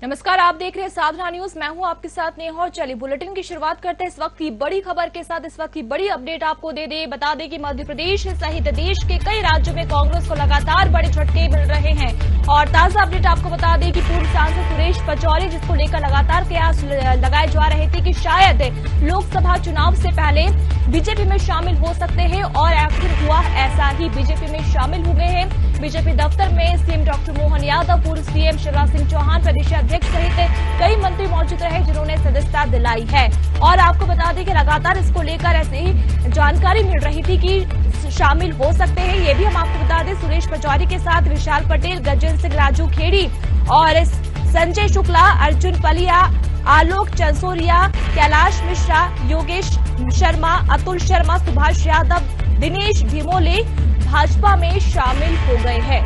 नमस्कार, आप देख रहे हैं साधना न्यूज। मैं हूं आपके साथ नेहा और चलिए बुलेटिन की शुरुआत करते हैं इस वक्त की बड़ी खबर के साथ। इस वक्त की बड़ी अपडेट आपको बता दें कि मध्य प्रदेश सहित देश के कई राज्यों में कांग्रेस को लगातार बड़े झटके मिल रहे हैं। और ताजा अपडेट आपको बता दें कि पूर्व सांसद सुरेश पचौरी, जिसको लेकर लगातार कयास लगाए जा रहे थे कि शायद लोकसभा चुनाव से पहले बीजेपी में शामिल हो सकते हैं, और आखिर हुआ ऐसा ही, बीजेपी में शामिल हो गए हैं। बीजेपी दफ्तर में सीएम डॉक्टर मोहन यादव, पूर्व सीएम शिवराज सिंह चौहान, प्रदेश अध्यक्ष सहित कई मंत्री मौजूद रहे, जिन्होंने सदस्यता दिलाई है। और आपको बता दें कि लगातार इसको लेकर ऐसी जानकारी मिल रही थी कि शामिल हो सकते हैं। ये भी हम आपको बता दें, सुरेश पचौरी के साथ विशाल पटेल, गजेंद्र सिंह, राजू खेड़ी और संजय शुक्ला, अर्जुन पलिया, आलोक चंसोरिया, कैलाश मिश्रा, योगेश शर्मा, अतुल शर्मा, सुभाष यादव, दिनेश भिमोले भाजपा में शामिल हो गए हैं।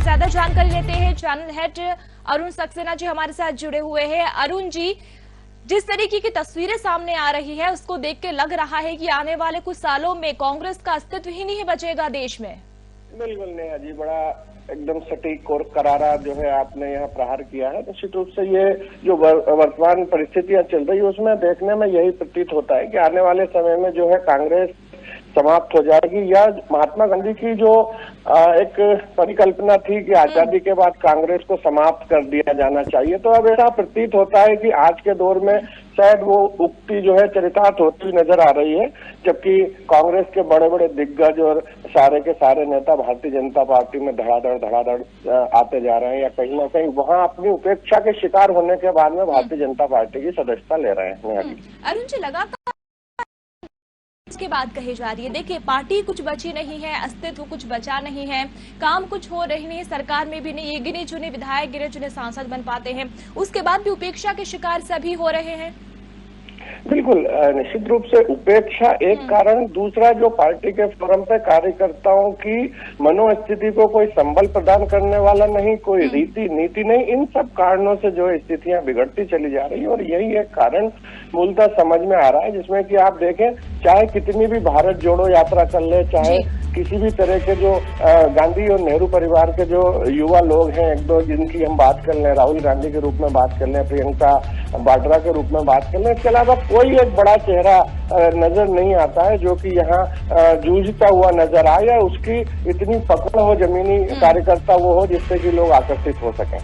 ज्यादा जानकारी लेते हैं, चैनल हेड अरुण सक्सेना जी हमारे साथ जुड़े हुए हैं। अरुण जी, जिस तरीके की तस्वीरें सामने आ रही है उसको देख के लग रहा है कि आने वाले कुछ सालों में कांग्रेस का अस्तित्व ही नहीं बचेगा देश में। बिल्कुल नेहा जी, बड़ा एकदम सटीक और करारा जो है आपने यहाँ प्रहार किया है। निश्चित रूप से ये जो वर्तमान परिस्थितियां चल रही है उसमें देखने में यही प्रतीत होता है कि आने वाले समय में जो है कांग्रेस समाप्त हो जाएगी, या महात्मा गांधी की जो एक परिकल्पना थी कि आजादी के बाद कांग्रेस को समाप्त कर दिया जाना चाहिए, तो अब ऐसा प्रतीत होता है कि आज के दौर में शायद वो उक्ति जो है चरितार्थ होती हुई नजर आ रही है। जबकि कांग्रेस के बड़े बड़े दिग्गज और सारे के सारे नेता भारतीय जनता पार्टी में धड़ाधड़ आते जा रहे हैं, या कहीं ना कहीं वहां अपनी उपेक्षा के शिकार होने के बाद में भारतीय जनता पार्टी की सदस्यता ले रहे हैं। अरुण जी, लगातार इसके बाद कही जा रही है, देखिए पार्टी कुछ बची नहीं है, अस्तित्व कुछ बचा नहीं है, काम कुछ हो रही नहीं, सरकार में भी नहीं, ये गिने चुने विधायक, गिने चुने सांसद बन पाते हैं, उसके बाद भी उपेक्षा के शिकार सभी हो रहे हैं। बिल्कुल, निश्चित रूप से उपेक्षा एक कारण, दूसरा जो पार्टी के फोरम पे कार्यकर्ताओं की मनोस्थिति को कोई संबल प्रदान करने वाला नहीं, कोई रीति नीति नहीं, इन सब कारणों से जो स्थितियां बिगड़ती चली जा रही है। और यही एक कारण मूलतः समझ में आ रहा है, जिसमें कि आप देखें, चाहे कितनी भी भारत जोड़ो यात्रा कर ले, चाहे किसी भी तरह के जो गांधी और नेहरू परिवार के जो युवा लोग हैं, एक दो जिनकी हम बात कर लें, राहुल गांधी के रूप में बात कर लें, प्रियंका वाड्रा के रूप में बात कर लें, इसके अलावा कोई एक बड़ा चेहरा नजर नहीं आता है जो कि यहाँ जूझता हुआ नजर आए, या उसकी इतनी पकड़ हो, जमीनी कार्यकर्ता वो हो जिससे कि लोग आकर्षित हो सकें।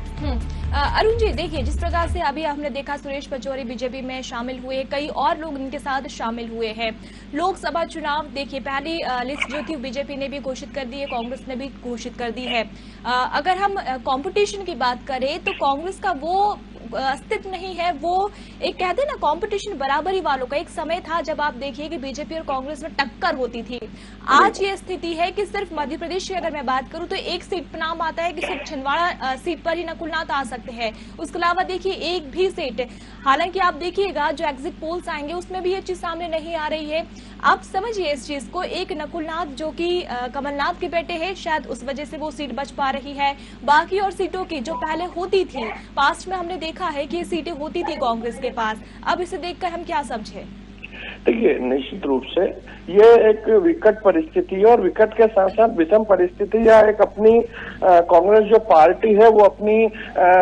अरुण जी, देखिए जिस प्रकार से अभी हमने देखा सुरेश पचौरी बीजेपी में शामिल हुए, कई और लोग इनके साथ शामिल हुए हैं। लोकसभा चुनाव देखिए, पहली लिस्ट जो थी बीजेपी ने भी घोषित कर दी है, कांग्रेस ने भी घोषित कर दी है। अगर हम कंपटीशन की बात करें तो कांग्रेस का वो अस्तित्व नहीं है, वो एक कहते हैं ना कंपटीशन बराबरी वालों का। एक समय था जब आप देखिए कि बीजेपी और कांग्रेस में टक्कर होती थी। आज ये स्थिति है कि सिर्फ मध्य प्रदेश की अगर मैं बात करूं तो एक सीट पर नाम आता है कि सिर्फ छिंदवाड़ा सीट पर ही नकुलनाथ आ सकते हैं, उसके अलावा देखिए एक भी सीट, हालांकि आप देखिएगा जो एग्जिट पोल्स आएंगे उसमें भी ये चीज सामने नहीं आ रही है। आप समझिए इस चीज को, एक नकुलनाथ जो कि कमलनाथ के बेटे हैं, शायद उस वजह से वो सीट बच पा रही है। बाकी और सीटों की जो पहले होती थी, पास्ट में हमने देखा है कि ये सीटें होती थी कांग्रेस के पास, अब इसे देखकर हम क्या समझे? देखिए, निश्चित रूप से ये एक विकट परिस्थिति है, और विकट के साथ साथ विषम परिस्थिति, या एक अपनी कांग्रेस जो पार्टी है वो अपनी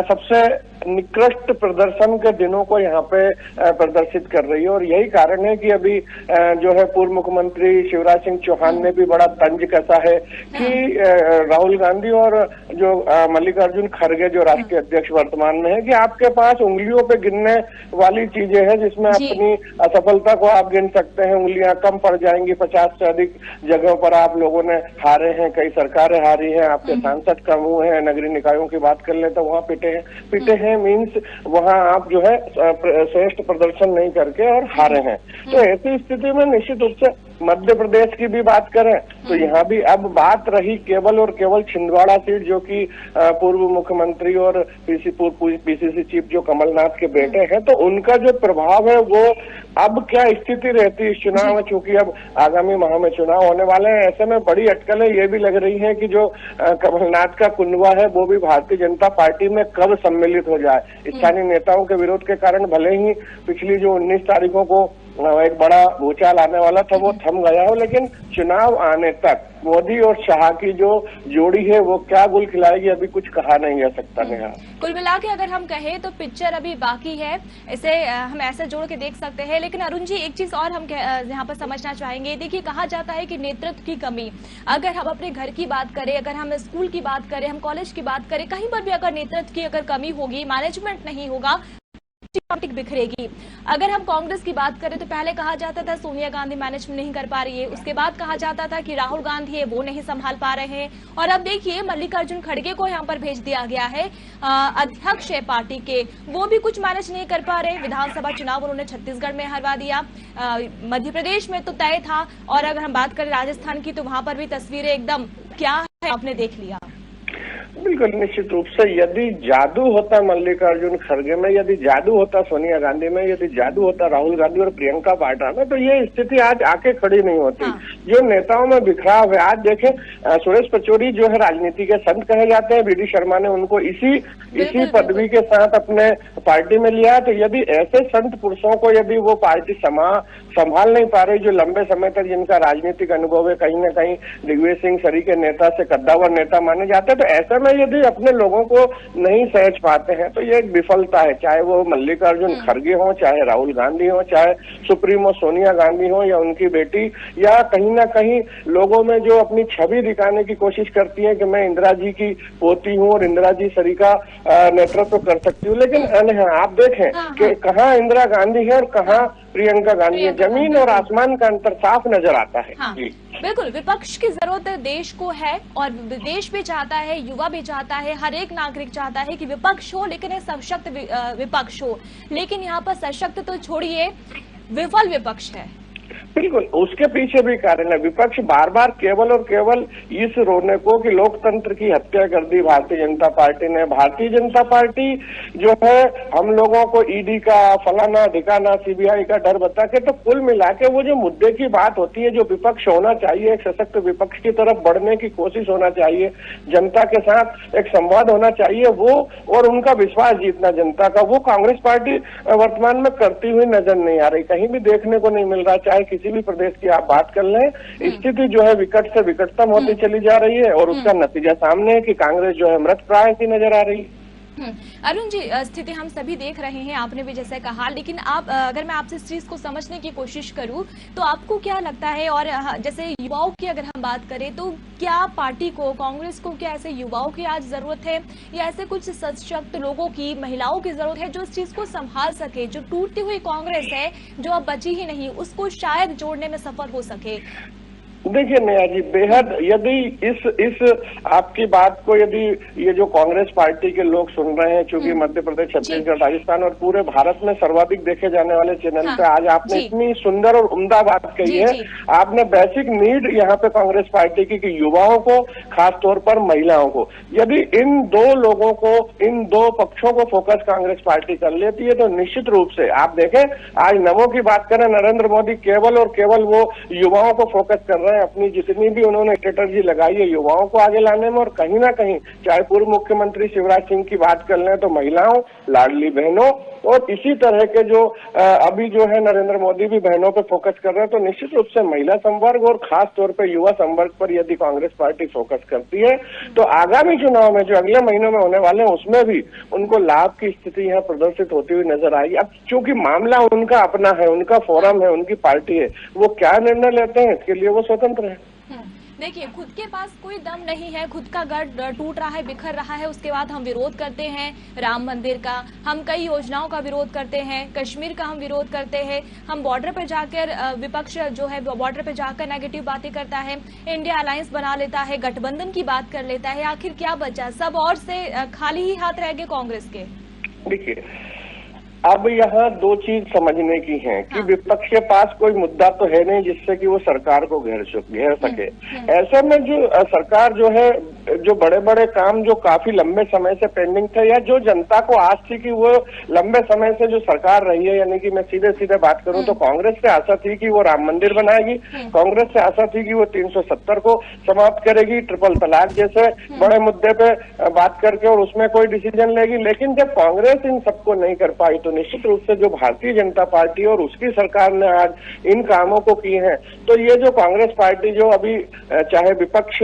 सबसे निकृष्ट प्रदर्शन के दिनों को यहाँ पे प्रदर्शित कर रही है। और यही कारण है कि अभी जो है पूर्व मुख्यमंत्री शिवराज सिंह चौहान ने भी बड़ा तंज कसा है कि राहुल गांधी और जो मल्लिकार्जुन खड़गे जो राष्ट्रीय अध्यक्ष वर्तमान में है, कि आपके पास उंगलियों पे गिनने वाली चीजें हैं जिसमें अपनी असफलता को आप गिन सकते हैं, उंगलियां कम पड़ जाएंगी। 50 से अधिक जगहों पर आप लोगों ने हारे हैं, कई सरकारें हारी हैं, आपके सांसद कम हुए हैं, नगरीय निकायों की बात कर ले तो वहाँ पिटे हैं मीन्स वहां आप जो है श्रेष्ठ प्रदर्शन नहीं करके और हारे हैं। तो ऐसी स्थिति में निश्चित रूप से मध्य प्रदेश की भी बात करें तो यहाँ भी अब बात रही केवल और केवल छिंदवाड़ा सीट, जो कि पूर्व मुख्यमंत्री और पीसीसी चीफ जो कमलनाथ के बेटे हैं, तो उनका जो प्रभाव है वो अब क्या स्थिति रहती है इस चुनाव में, चूंकि अब आगामी माह में चुनाव होने वाले हैं। ऐसे में बड़ी अटकलें ये भी लग रही हैं कि जो कमलनाथ का कुनबा है वो भी भारतीय जनता पार्टी में कब सम्मिलित हो जाए। स्थानीय नेताओं के विरोध के कारण भले ही पिछली जो 19 तारीखों को एक बड़ा भूचाल आने वाला था वो थम गया हो, लेकिन चुनाव आने तक मोदी और शाह की जो जोड़ी है वो क्या गुल खिलाएगी अभी कुछ कहा नहीं जा सकता। नेहा, कुल मिला के अगर हम कहें तो पिक्चर अभी बाकी है, इसे हम ऐसे जोड़ के देख सकते हैं। लेकिन अरुण जी, एक चीज और हम यहाँ पर समझना चाहेंगे। देखिए, कहा जाता है कि नेतृत्व की कमी, अगर हम अपने घर की बात करें, अगर हम स्कूल की बात करें, हम कॉलेज की बात करें, कहीं पर भी अगर नेतृत्व की अगर कमी होगी, मैनेजमेंट नहीं होगा, बिखरेगी। अगर हम कांग्रेस की बात करें तो पहले कहा जाता था सोनिया गांधी मैनेजमेंट नहीं कर पा रही है, उसके बाद कहा जाता था कि राहुल गांधी है वो नहीं संभाल पा रहे हैं, और अब देखिए मल्लिकार्जुन खड़गे को यहां पर भेज दिया गया है अध्यक्ष है पार्टी के, वो भी कुछ मैनेज नहीं कर पा रहे। विधानसभा चुनाव उन्होंने छत्तीसगढ़ में हरवा दिया, मध्य प्रदेश में तो तय था, और अगर हम बात करें राजस्थान की तो वहां पर भी तस्वीरें एकदम क्या है आपने देख लिया। बिल्कुल, निश्चित रूप से यदि जादू होता मल्लिकार्जुन खड़गे में, यदि जादू होता सोनिया गांधी में, यदि जादू होता राहुल गांधी और प्रियंका वाड्रा में, तो ये स्थिति आज आके खड़ी नहीं होती। जो नेताओं में बिखराव है, आज देखें सुरेश पचौरी जो है राजनीति के संत कहे जाते हैं, बीडी शर्मा ने उनको इसी पदवी के साथ अपने पार्टी में लिया। तो यदि ऐसे संत पुरुषों को यदि वो पार्टी संभाल नहीं पा रही, जो लंबे समय तक जिनका राजनीतिक अनुभव है, कहीं न कहीं दिग्विजय सिंह सरी के नेता से कद्दावर नेता माने जाते हैं, तो ऐसे में यदि अपने लोगों को नहीं सहज पाते हैं तो ये एक विफलता है। चाहे वो मल्लिकार्जुन खड़गे हो, चाहे राहुल गांधी हो, चाहे सुप्रीमो सोनिया गांधी हो या उनकी बेटी, या कहीं ना कहीं लोगों में जो अपनी छवि दिखाने की कोशिश करती है कि मैं इंदिरा जी की पोती हूँ और इंदिरा जी सरी का नेतृत्व कर सकती हूँ। लेकिन आप देखें कि कहाँ इंदिरा गांधी है और कहाँ प्रियंका गांधी है, जमीन और आसमान का अंतर साफ नजर आता है। हाँ, बिल्कुल, विपक्ष की जरूरत देश को है, और देश भी चाहता है, युवा भी चाहता है, हर एक नागरिक चाहता है कि विपक्ष हो, लेकिन एक सशक्त विपक्ष हो। लेकिन यहाँ पर सशक्त तो छोड़िए, विफल विपक्ष है। बिल्कुल, उसके पीछे भी कारण है। विपक्ष बार बार केवल और केवल इस रोने को कि लोकतंत्र की हत्या कर दी भारतीय जनता पार्टी ने। भारतीय जनता पार्टी जो है हम लोगों को ईडी का फलाना ढिकाना सीबीआई का डर बता के, तो कुल मिला के वो जो मुद्दे की बात होती है, जो विपक्ष होना चाहिए, एक सशक्त विपक्ष की तरफ बढ़ने की कोशिश होना चाहिए, जनता के साथ एक संवाद होना चाहिए, वो और उनका विश्वास जीतना जनता का, वो कांग्रेस पार्टी वर्तमान में करती हुई नजर नहीं आ रही, कहीं भी देखने को नहीं मिल रहा। चाहे किसी भी प्रदेश की आप बात कर लें, स्थिति जो है विकट से विकटतम होती चली जा रही है, और उसका नतीजा सामने है कि कांग्रेस जो है मृत प्राय सी नजर आ रही है। अरुण जी, स्थिति हम सभी देख रहे हैं, आपने भी जैसे कहा, लेकिन आप अगर मैं आपसे इस चीज को समझने की कोशिश करूं तो आपको क्या लगता है, और जैसे युवाओं की अगर हम बात करें तो क्या पार्टी को, कांग्रेस को, क्या ऐसे युवाओं की आज जरूरत है, या ऐसे कुछ सशक्त लोगों की, महिलाओं की जरूरत है जो इस चीज को संभाल सके, जो टूटती हुई कांग्रेस है जो अब बची ही नहीं, उसको शायद जोड़ने में सफल हो सके? देखिए नेहा जी, बेहद यदि इस आपकी बात को यदि ये जो कांग्रेस पार्टी के लोग सुन रहे हैं, चूंकि मध्य प्रदेश, छत्तीसगढ़, राजस्थान और पूरे भारत में सर्वाधिक देखे जाने वाले चैनल पे आज आपने इतनी सुंदर और उम्दा बात कही है। आपने बेसिक नीड यहाँ पे कांग्रेस पार्टी की कि युवाओं को, खास तौर पर महिलाओं को, यदि इन दो लोगों को, इन दो पक्षों को फोकस कांग्रेस पार्टी कर लेती है तो निश्चित रूप से आप देखें, आज नमो की बात करें, नरेंद्र मोदी केवल और केवल वो युवाओं को फोकस कर रहे हैं, अपनी जितनी भी उन्होंने स्ट्रेटजी लगाई है युवाओं को आगे लाने में, और कहीं ना कहीं चाहे पूर्व मुख्यमंत्री शिवराज सिंह की बात कर लें तो महिलाओं, लाडली बहनों, और इसी तरह के जो अभी जो है नरेंद्र मोदी भी बहनों पे फोकस कर रहे हैं, तो निश्चित रूप से महिला संवर्ग और खास तौर पे युवा संवर्ग पर यदि कांग्रेस पार्टी फोकस करती है तो आगामी चुनाव में जो अगले महीनों में होने वाले हैं उसमें भी उनको लाभ की स्थिति यहाँ प्रदर्शित होती हुई नजर आएगी। अब चूंकि मामला उनका अपना है, उनका फोरम है, उनकी पार्टी है, वो क्या निर्णय लेते हैं इसके लिए वो स्वतंत्र है। देखिए, खुद के पास कोई दम नहीं है, खुद का गढ़ टूट रहा है, बिखर रहा है, उसके बाद हम विरोध करते हैं राम मंदिर का, हम कई योजनाओं का विरोध करते हैं, कश्मीर का हम विरोध करते हैं, हम बॉर्डर पर जाकर, विपक्ष जो है बॉर्डर पर जाकर नेगेटिव बातें करता है, इंडिया अलायंस बना लेता है, गठबंधन की बात कर लेता है, आखिर क्या बचा? सब और से खाली ही हाथ रह गए कांग्रेस के। देखिए, अब यहाँ दो चीज समझने की है कि विपक्ष के पास कोई मुद्दा तो है नहीं जिससे कि वो सरकार को घेर सके। ऐसे में जो सरकार जो है, जो बड़े बड़े काम जो काफी लंबे समय से पेंडिंग थे, या जो जनता को आस थी कि वो लंबे समय से जो सरकार रही है, यानी कि मैं सीधे सीधे बात करूं तो कांग्रेस से आशा थी कि वो राम मंदिर बनाएगी, कांग्रेस से आशा थी कि वो 370 को समाप्त करेगी, ट्रिपल तलाक जैसे बड़े मुद्दे पे बात करके और उसमें कोई डिसीजन लेगी। लेकिन जब कांग्रेस इन सबको नहीं कर पाई तो निश्चित रूप से जो भारतीय जनता पार्टी और उसकी सरकार ने आज इन कामों को किए हैं, तो ये जो कांग्रेस पार्टी जो अभी चाहे विपक्ष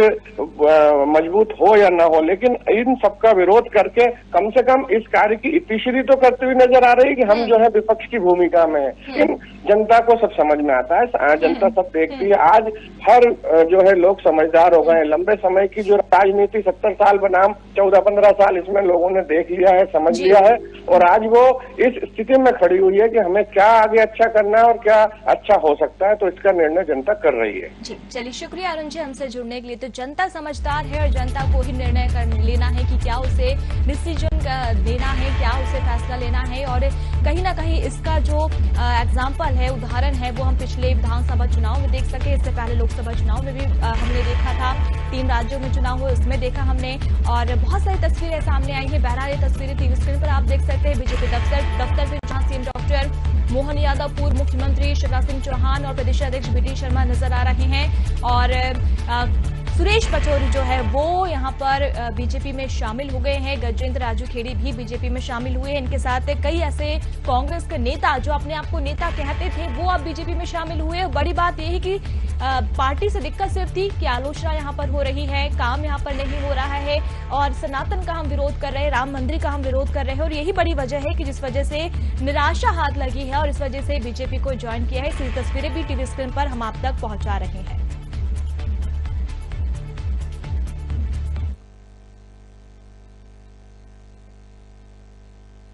मजबूत हो या ना हो, लेकिन इन सबका विरोध करके कम से कम इस कार्य की इतिश्री तो करती हुई नजर आ रही है कि हम जो है विपक्ष की भूमिका में है। इन जनता को सब समझ में आता है, जनता सब देखती है। आज हर जो है लोग समझदार हो गए हैं। लंबे समय की जो राजनीति 70 साल बनाम 14-15 साल इसमें लोगों ने देख लिया है, समझ लिया है, और आज वो इस स्थिति में खड़ी हुई है कि हमें क्या आगे अच्छा करना है और क्या अच्छा हो सकता है, तो इसका निर्णय जनता कर रही है। जी चलिए, शुक्रिया अरुण जी हमसे जुड़ने के लिए। तो जनता समझदार है और जनता को ही निर्णय लेना है कि क्या उसे डिसीजन देना है, क्या उसे फैसला लेना है। और कहीं ना कहीं इसका जो एग्जाम्पल है, उदाहरण है, वो हम पिछले विधानसभा चुनाव में देख सके। इससे पहले लोकसभा चुनाव में भी हमने देखा था, 3 राज्यों में चुनाव हुए, उसमें देखा हमने, और बहुत सारी तस्वीरें सामने आई हैं। बहरहाल ये तस्वीरें टीवी स्क्रीन पर आप देख सकते हैं बीजेपी दफ्तर से, जहां सीएम डॉक्टर मोहन यादव, पूर्व मुख्यमंत्री शिवराज सिंह चौहान और प्रदेश अध्यक्ष बीडी शर्मा नजर आ रहे हैं। और सुरेश पचौरी जो है वो यहाँ पर बीजेपी में शामिल हो गए हैं। गजेंद्र राजू खेड़ी भी बीजेपी में शामिल हुए हैं। इनके साथ कई ऐसे कांग्रेस के नेता जो अपने आप को नेता कहते थे वो अब बीजेपी में शामिल हुए। बड़ी बात यह है कि पार्टी से दिक्कत सिर्फ थी कि आलोचना यहाँ पर हो रही है, काम यहाँ पर नहीं हो रहा है, और सनातन का हम विरोध कर रहे हैं, राम मंदिर का हम विरोध कर रहे हैं, और यही बड़ी वजह है कि जिस वजह से निराशा हाथ लगी है और इस वजह से बीजेपी को ज्वाइन किया है। इसी तस्वीरें भी टीवी स्क्रीन पर हम आप तक पहुंचा रहे हैं।